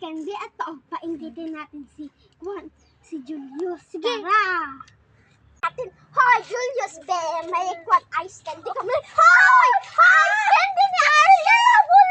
candy at painggitin natin si Julius. Sige. Tara. Hoy, Julius, be, may ice candy kami. Hoy! Ice candy na!